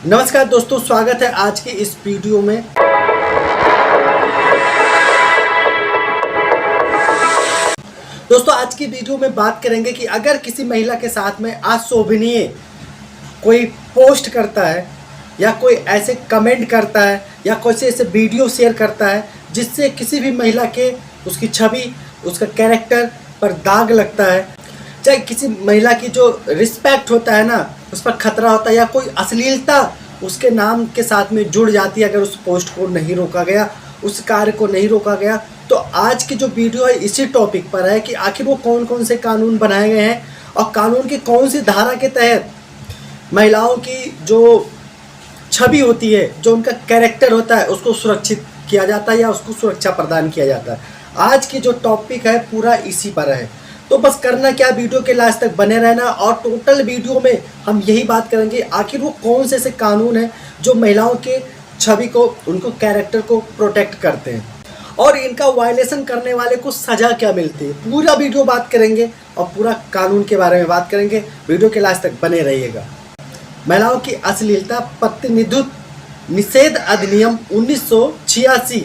नमस्कार दोस्तों, स्वागत है आज की इस वीडियो में। दोस्तों आज की वीडियो में बात करेंगे कि अगर किसी महिला के साथ में अशोभनीय कोई पोस्ट करता है या कोई ऐसे कमेंट करता है या कोई ऐसे वीडियो शेयर करता है जिससे किसी भी महिला के उसकी छवि, उसका कैरेक्टर पर दाग लगता है, चाहे किसी महिला की जो रिस्पेक्ट होता है ना उस पर खतरा होता है या कोई अश्लीलता उसके नाम के साथ में जुड़ जाती है, अगर उस पोस्ट को नहीं रोका गया, उस कार्य को नहीं रोका गया, तो आज की जो वीडियो है इसी टॉपिक पर है कि आखिर वो कौन कौन से कानून बनाए गए हैं और कानून की कौन सी धारा के तहत महिलाओं की जो छवि होती है, जो उनका कैरेक्टर होता है, उसको सुरक्षित किया जाता है या उसको सुरक्षा प्रदान किया जाता है। आज की जो टॉपिक है पूरा इसी पर है। तो बस करना क्या, वीडियो के लास्ट तक बने रहना और टोटल वीडियो में हम यही बात करेंगे आखिर वो कौन से ऐसे कानून हैं जो महिलाओं के छवि को, उनको कैरेक्टर को प्रोटेक्ट करते हैं और इनका वायलेशन करने वाले को सज़ा क्या मिलती है। पूरा वीडियो बात करेंगे और पूरा कानून के बारे में बात करेंगे। वीडियो के लास्ट तक बने रहिएगा। महिलाओं की अश्लीलता प्रतिनिधित्व निषेध अधिनियम 1986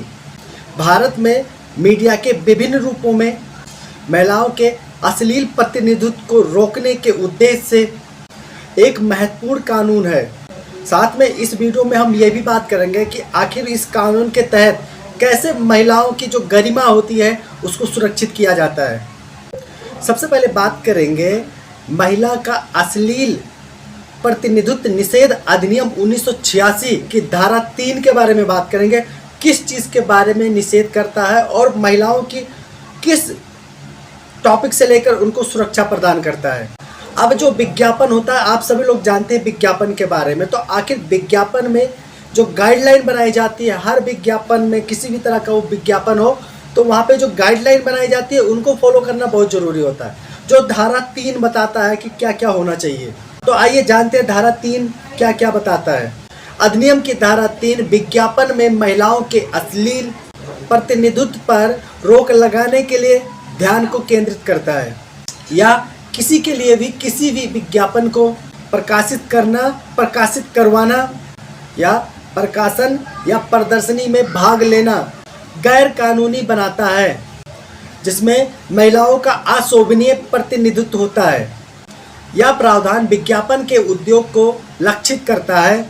भारत में मीडिया के विभिन्न रूपों में महिलाओं के अश्लील प्रतिनिधित्व को रोकने के उद्देश्य से एक महत्वपूर्ण कानून है। साथ में इस वीडियो में हम ये भी बात करेंगे कि आखिर इस कानून के तहत कैसे महिलाओं की जो गरिमा होती है उसको सुरक्षित किया जाता है। सबसे पहले बात करेंगे महिला का अश्लील प्रतिनिधित्व निषेध अधिनियम 1986 की धारा 3 के बारे में बात करेंगे। किस चीज़ के बारे में निषेध करता है और महिलाओं की किस टॉपिक से लेकर उनको सुरक्षा प्रदान करता है। अब जो विज्ञापन होता है, आप सभी लोग जानते हैं विज्ञापन के बारे में, तो आखिर विज्ञापन में जो गाइडलाइन बनाई जाती है, हर विज्ञापन में किसी भी तरह का वो विज्ञापन हो तो वहाँ पे जो गाइडलाइन बनाई जाती है उनको फॉलो करना बहुत ज़रूरी होता है। जो धारा 3 बताता है कि क्या क्या होना चाहिए, तो आइए जानते हैं धारा 3 क्या क्या बताता है। अधिनियम की धारा 3 विज्ञापन में महिलाओं के अश्लील प्रतिनिधित्व पर रोक लगाने के लिए ध्यान को केंद्रित करता है या किसी के लिए भी किसी भी विज्ञापन को प्रकाशित करना, प्रकाशित करवाना या प्रकाशन या प्रदर्शनी में भाग लेना गैर कानूनी बनाता है जिसमें महिलाओं का अशोभनीय प्रतिनिधित्व होता है। यह प्रावधान विज्ञापन के उद्योग को लक्षित करता है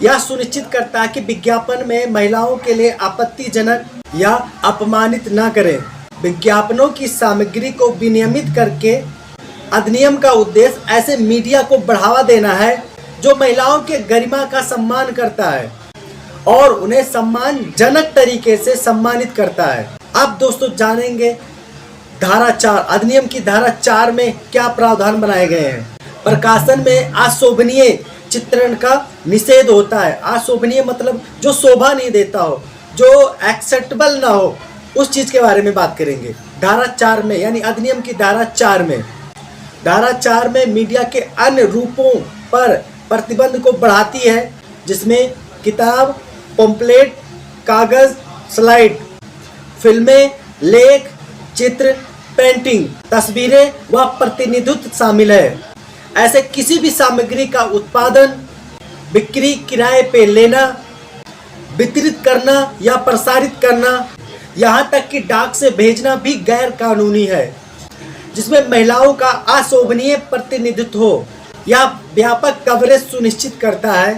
या सुनिश्चित करता है कि विज्ञापन में महिलाओं के लिए आपत्तिजनक या अपमानित न करें। विज्ञापनों की सामग्री को विनियमित करके अधिनियम का उद्देश्य ऐसे मीडिया को बढ़ावा देना है जो महिलाओं के गरिमा का सम्मान करता है और उन्हें सम्मानजनक तरीके से सम्मानित करता है। अब दोस्तों जानेंगे धारा 4, अधिनियम की धारा 4 में क्या प्रावधान बनाए गए हैं। प्रकाशन में अशोभनीय चित्रण का निषेध होता है। अशोभनीय मतलब जो शोभा नहीं देता हो, जो एक्सेप्टेबल ना हो, उस चीज़ के बारे में बात करेंगे धारा 4 में, यानी अधिनियम की धारा 4 में। धारा 4 में मीडिया के अन्य रूपों पर प्रतिबंध को बढ़ाती है जिसमें किताब, पम्पलेट, कागज, स्लाइड, फिल्में, लेख, चित्र, पेंटिंग, तस्वीरें व प्रतिनिधित्व शामिल है। ऐसे किसी भी सामग्री का उत्पादन, बिक्री, किराए पे लेना, वितरित करना या प्रसारित करना, यहाँ तक कि डाक से भेजना भी गैर कानूनी है जिसमें महिलाओं का अशोभनीय प्रतिनिधित्व हो। यह व्यापक कवरेज सुनिश्चित करता है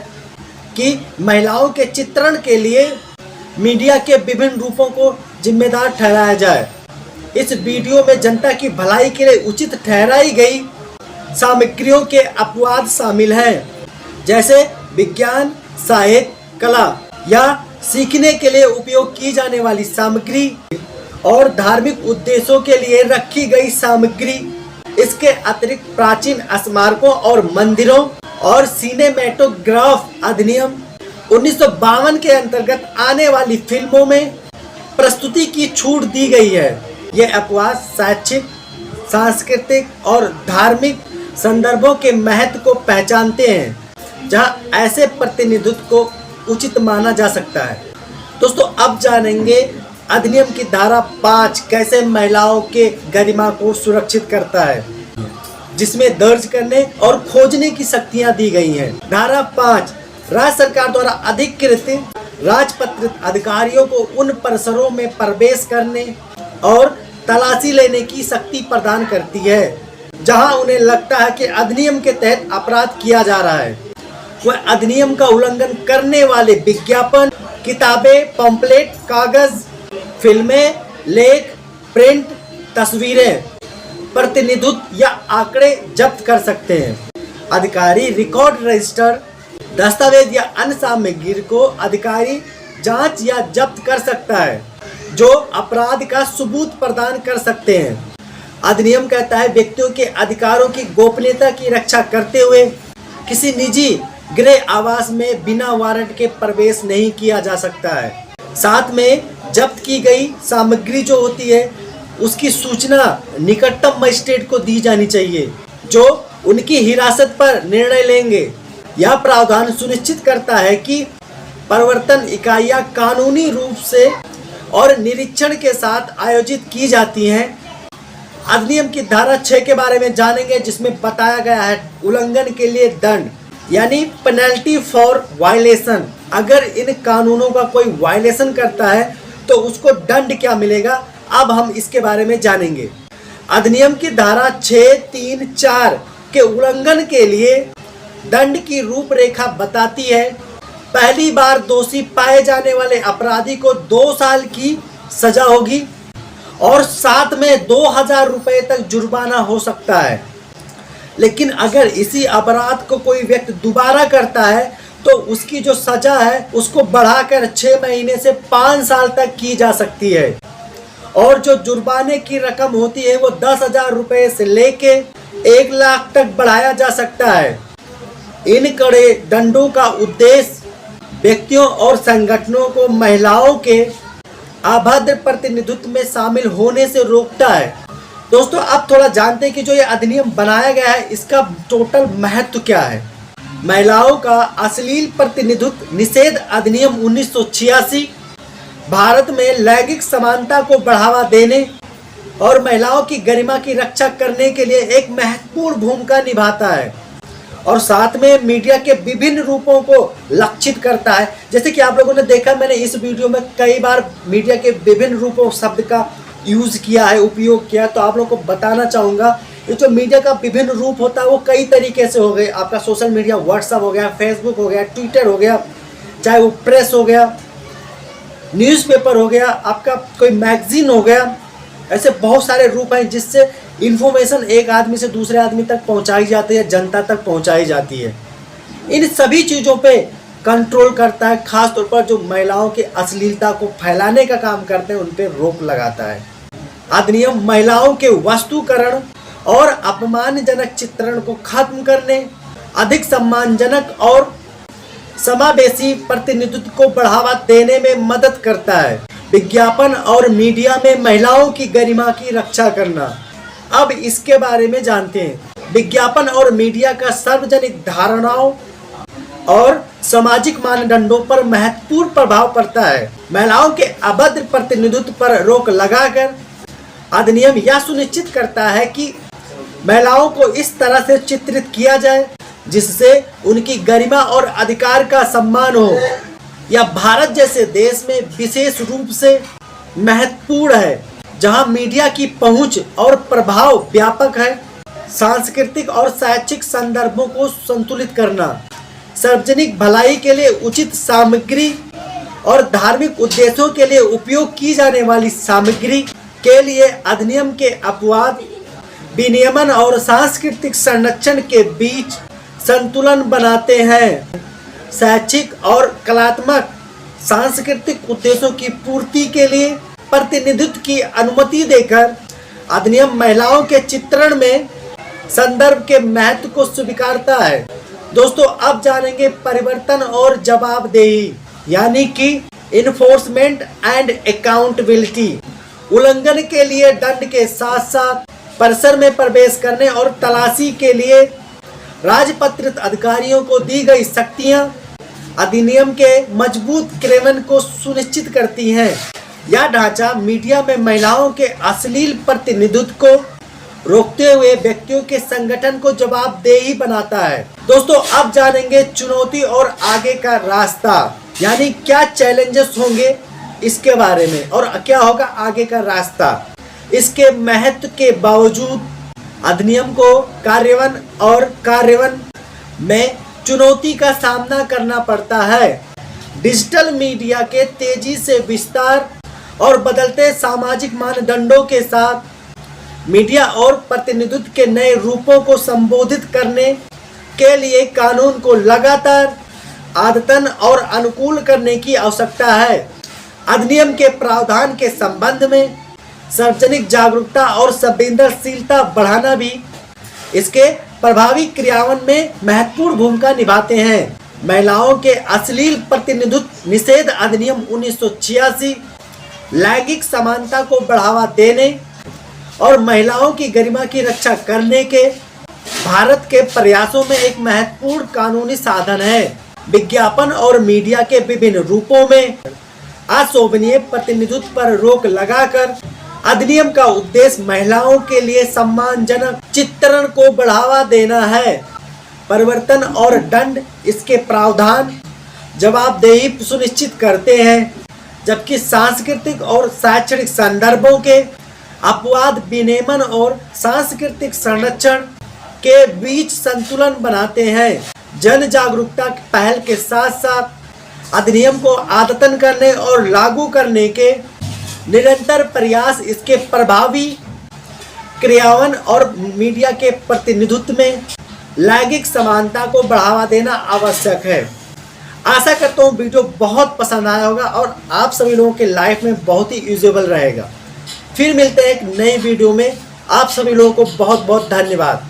कि महिलाओं के चित्रण के लिए मीडिया के विभिन्न रूपों को जिम्मेदार ठहराया जाए। इस वीडियो में जनता की भलाई के लिए उचित ठहराई गई सामग्रियों के अपवाद शामिल हैं, जैसे विज्ञान, साहित्य, कला या सीखने के लिए उपयोग की जाने वाली सामग्री और धार्मिक उद्देश्यों के लिए रखी गई सामग्री। इसके अतिरिक्त प्राचीन स्मारकों और मंदिरों और सिनेमेटोग्राफ अधिनियम 1952 के अंतर्गत आने वाली फिल्मों में प्रस्तुति की छूट दी गई है। ये अपवाद शैक्षिक, सांस्कृतिक और धार्मिक संदर्भों के महत्व को पहचानते हैं जहां ऐसे प्रतिनिधित्व को उचित माना जा सकता है। दोस्तों अब जानेंगे अधिनियम की धारा 5 कैसे महिलाओं के गरिमा को सुरक्षित करता है, जिसमें दर्ज करने और खोजने की शक्तियां दी गई हैं। धारा 5 राज्य सरकार द्वारा अधिकृत राजपत्रित अधिकारियों को उन परिसरों में प्रवेश करने और तलाशी लेने की शक्ति प्रदान करती है जहां उन्हें लगता है कि अधिनियम के तहत अपराध किया जा रहा है। वह अधिनियम का उल्लंघन करने वाले विज्ञापन, किताबें, पंपलेट, कागज, फिल्में, लेख, प्रिंट, तस्वीरें, प्रतिनिधित्व या आंकड़े जब्त कर सकते हैं। अधिकारी रिकॉर्ड, रजिस्टर, दस्तावेज या अन्य सामग्री को अधिकारी जांच या जब्त कर सकता है जो अपराध का सबूत प्रदान कर सकते हैं। अधिनियम कहता है व्यक्तियों के अधिकारों की गोपनीयता की रक्षा करते हुए किसी निजी गृह आवास में बिना वारंट के प्रवेश नहीं किया जा सकता है। साथ में जब्त की गई सामग्री जो होती है उसकी सूचना निकटतम मजिस्ट्रेट को दी जानी चाहिए जो उनकी हिरासत पर निर्णय लेंगे। यह प्रावधान सुनिश्चित करता है कि प्रवर्तन इकाइयां कानूनी रूप से और निरीक्षण के साथ आयोजित की जाती हैं। अधिनियम की धारा 6 के बारे में जानेंगे जिसमें बताया गया है उल्लंघन के लिए दंड यानी पेनल्टी फॉर वायलेशन। अगर इन कानूनों का कोई वायलेशन करता है तो उसको दंड क्या मिलेगा, अब हम इसके बारे में जानेंगे। अधिनियम की धारा 6, 3, 4 के उल्लंघन के लिए दंड की रूपरेखा बताती है। पहली बार दोषी पाए जाने वाले अपराधी को 2 साल की सजा होगी और साथ में 2000 रुपये तक जुर्माना हो सकता है। लेकिन अगर इसी अपराध को कोई व्यक्ति दोबारा करता है तो उसकी जो सजा है उसको बढ़ाकर 6 महीने से 5 साल तक की जा सकती है और जो जुर्माने की रकम होती है वो 10,000 रुपये से लेके 1 लाख तक बढ़ाया जा सकता है। इन कड़े दंडों का उद्देश्य व्यक्तियों और संगठनों को महिलाओं के अभद्र प्रतिनिधित्व में शामिल होने से रोकता है। दोस्तों अब थोड़ा जानते हैं कि जो ये अधिनियम बनाया गया है इसका टोटल महत्व क्या है। महिलाओं का अश्लील प्रतिनिधित्व निषेध अधिनियम 1986 भारत में लैंगिक समानता को बढ़ावा देने और महिलाओं की गरिमा की रक्षा करने के लिए एक महत्वपूर्ण भूमिका निभाता है और साथ में मीडिया के विभिन्न रूपों को लक्षित करता है। जैसे कि आप लोगों ने देखा, मैंने इस वीडियो में कई बार मीडिया के विभिन्न रूपों शब्द का यूज़ किया है, उपयोग किया है, तो आप लोगों को बताना चाहूँगा ये जो मीडिया का विभिन्न रूप होता है वो कई तरीके से हो गए। आपका सोशल मीडिया व्हाट्सअप हो गया, फेसबुक हो गया, ट्विटर हो गया, चाहे वो प्रेस हो गया, न्यूज़पेपर हो गया, आपका कोई मैगजीन हो गया। ऐसे बहुत सारे रूप हैं जिससे इन्फॉर्मेशन एक आदमी से दूसरे आदमी तक पहुंचाई जाती है, जनता तक पहुंचाई जाती है। इन सभी चीज़ों पे कंट्रोल करता है, खास तौर पर जो महिलाओं की अश्लीलता को फैलाने का काम करते हैं उन पे रोक लगाता है। अधिनियम महिलाओं के वस्तुकरण और अपमानजनक चित्रण को खत्म करने, अधिक सम्मानजनक और समावेशी प्रतिनिधित्व को बढ़ावा देने में मदद करता है। विज्ञापन और मीडिया में महिलाओं की गरिमा की रक्षा करना। अब इसके बारे में जानते हैं। विज्ञापन और मीडिया का सार्वजनिक धारणाओं और सामाजिक मानदंडों पर महत्वपूर्ण प्रभाव पड़ता है। महिलाओं के अभद्र प्रतिनिधित्व पर रोक लगाकर अधिनियम यह सुनिश्चित करता है कि महिलाओं को इस तरह से चित्रित किया जाए जिससे उनकी गरिमा और अधिकार का सम्मान हो। यह भारत जैसे देश में विशेष रूप से महत्वपूर्ण है जहां मीडिया की पहुंच और प्रभाव व्यापक है। सांस्कृतिक और शैक्षिक संदर्भों को संतुलित करना, सार्वजनिक भलाई के लिए उचित सामग्री और धार्मिक उद्देश्यों के लिए उपयोग की जाने वाली सामग्री के लिए अधिनियम के अपवाद विनियमन और सांस्कृतिक संरक्षण के बीच संतुलन बनाते हैं। शैक्षिक और कलात्मक सांस्कृतिक उद्देश्यों की पूर्ति के लिए प्रतिनिधित्व की अनुमति देकर अधिनियम महिलाओं के चित्रण में संदर्भ के महत्व को स्वीकारता है। दोस्तों अब जानेंगे परिवर्तन और जवाबदेही यानी कि इन्फोर्समेंट एंड अकाउंटेबिलिटी। उल्लंघन के लिए दंड के साथ साथ परिसर में प्रवेश करने और तलाशी के लिए राजपत्रित अधिकारियों को दी गई शक्तियां अधिनियम के मजबूत क्रियान्वयन को सुनिश्चित करती हैं। यह ढांचा मीडिया में महिलाओं के अश्लील प्रतिनिधित्व को रोकते हुए व्यक्तियों के संगठन को जवाबदेही बनाता है। दोस्तों अब जानेंगे चुनौती और आगे का रास्ता, यानी क्या चैलेंजेस होंगे इसके बारे में और क्या होगा आगे का रास्ता। इसके महत्व के बावजूद अधिनियम को कार्यान्वयन में चुनौती का सामना करना पड़ता है। डिजिटल मीडिया के तेजी से विस्तार और बदलते सामाजिक मानदंडों के साथ मीडिया और प्रतिनिधित्व के नए रूपों को संबोधित करने के लिए कानून को लगातार अद्यतन और अनुकूल करने की आवश्यकता है। अधिनियम के प्रावधान के संबंध में सार्वजनिक जागरूकता और संवेदनशीलता बढ़ाना भी इसके प्रभावी क्रियान्वयन में महत्वपूर्ण भूमिका निभाते हैं। महिलाओं के अश्लील प्रतिनिधित्व निषेध अधिनियम 1986 लैंगिक समानता को बढ़ावा देने और महिलाओं की गरिमा की रक्षा करने के भारत के प्रयासों में एक महत्वपूर्ण कानूनी साधन है। विज्ञापन और मीडिया के विभिन्न रूपों में अशोभनीय प्रतिनिधित्व पर रोक लगाकर अधिनियम का उद्देश्य महिलाओं के लिए सम्मानजनक चित्रण को बढ़ावा देना है। परिवर्तन और दंड इसके प्रावधान जवाबदेही सुनिश्चित करते हैं, जबकि सांस्कृतिक और शैक्षणिक संदर्भों के अपवाद विनियमन और सांस्कृतिक संरक्षण के बीच संतुलन बनाते हैं। जन जागरूकता की पहल के साथ साथ अधिनियम को अद्यतन करने और लागू करने के निरंतर प्रयास इसके प्रभावी क्रियान्वयन और मीडिया के प्रतिनिधित्व में लैंगिक समानता को बढ़ावा देना आवश्यक है। आशा करता हूँ वीडियो बहुत पसंद आया होगा और आप सभी लोगों के लाइफ में बहुत ही यूजेबल रहेगा। फिर मिलते हैं एक नई वीडियो में। आप सभी लोगों को बहुत बहुत धन्यवाद।